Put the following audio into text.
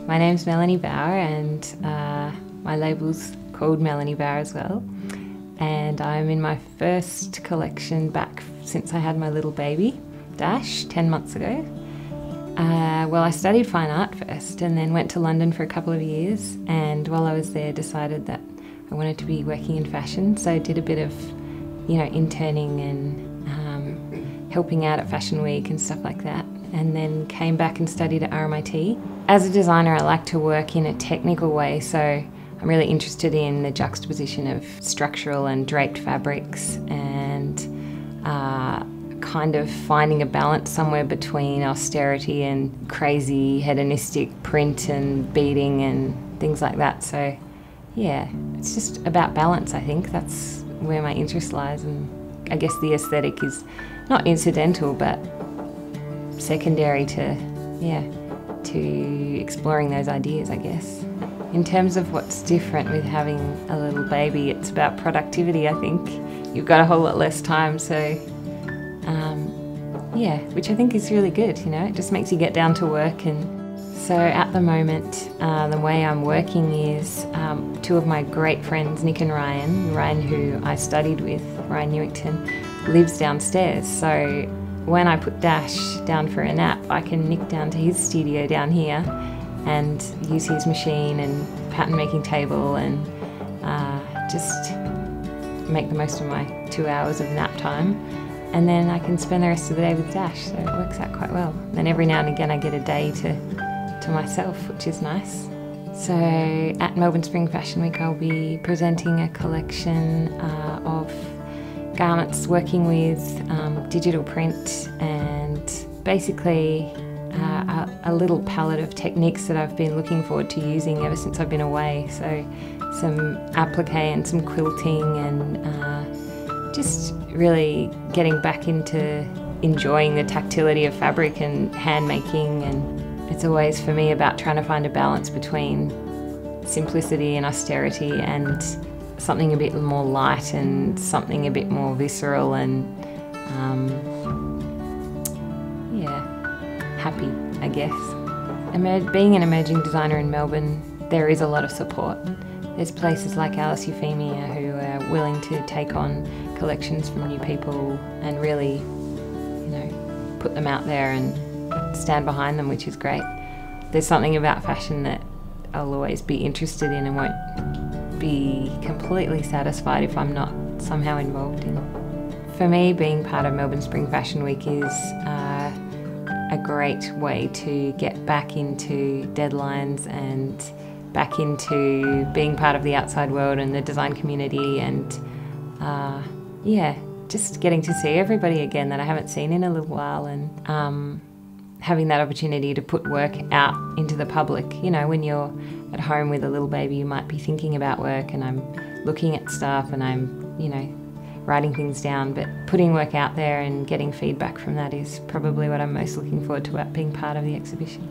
My name's Melanie Bower and my label's called Melanie Bower as well. And I'm in my first collection back since I had my little baby, Dash, 10 months ago. Well, I studied fine art first and then went to London for a couple of years, and while I was there decided that I wanted to be working in fashion, so I did a bit of, interning and helping out at Fashion Week and stuff like that, and then came back and studied at RMIT. As a designer, I like to work in a technical way, so I'm really interested in the juxtaposition of structural and draped fabrics and kind of finding a balance somewhere between austerity and crazy hedonistic print and beading and things like that. So yeah, it's just about balance, I think. That's where my interest lies, and I guess the aesthetic is not incidental but secondary to exploring those ideas, I guess. In terms of what's different with having a little baby, it's about productivity, I think. You've got a whole lot less time, so which I think is really good, it just makes you get down to work. And so at the moment, the way I'm working is two of my great friends, Nick and Ryan who I studied with, Ryan Newington, lives downstairs. So when I put Dash down for a nap, I can nick down to his studio down here and use his machine and pattern making table and just make the most of my 2 hours of nap time. And then I can spend the rest of the day with Dash, so it works out quite well. And every now and again I get a day to myself, which is nice. So at Melbourne Spring Fashion Week I'll be presenting a collection of garments working with digital print and basically a little palette of techniques that I've been looking forward to using ever since I've been away. So some applique and some quilting and just really getting back into enjoying the tactility of fabric and hand making. And it's always for me about trying to find a balance between simplicity and austerity and something a bit more light and something a bit more visceral and happy, I guess. Being an emerging designer in Melbourne, there is a lot of support. There's places like Alice Euphemia who are willing to take on collections from new people and really, put them out there and stand behind them, which is great. There's something about fashion that I'll always be interested in and won't be completely satisfied if I'm not somehow involved in. For me, being part of Melbourne Spring Fashion Week is a great way to get back into deadlines and back into being part of the outside world and the design community, and just getting to see everybody again that I haven't seen in a little while, and having that opportunity to put work out into the public. When you're at home with a little baby, you might be thinking about work, and I'm looking at stuff and I'm, writing things down, but putting work out there and getting feedback from that is probably what I'm most looking forward to about being part of the exhibition.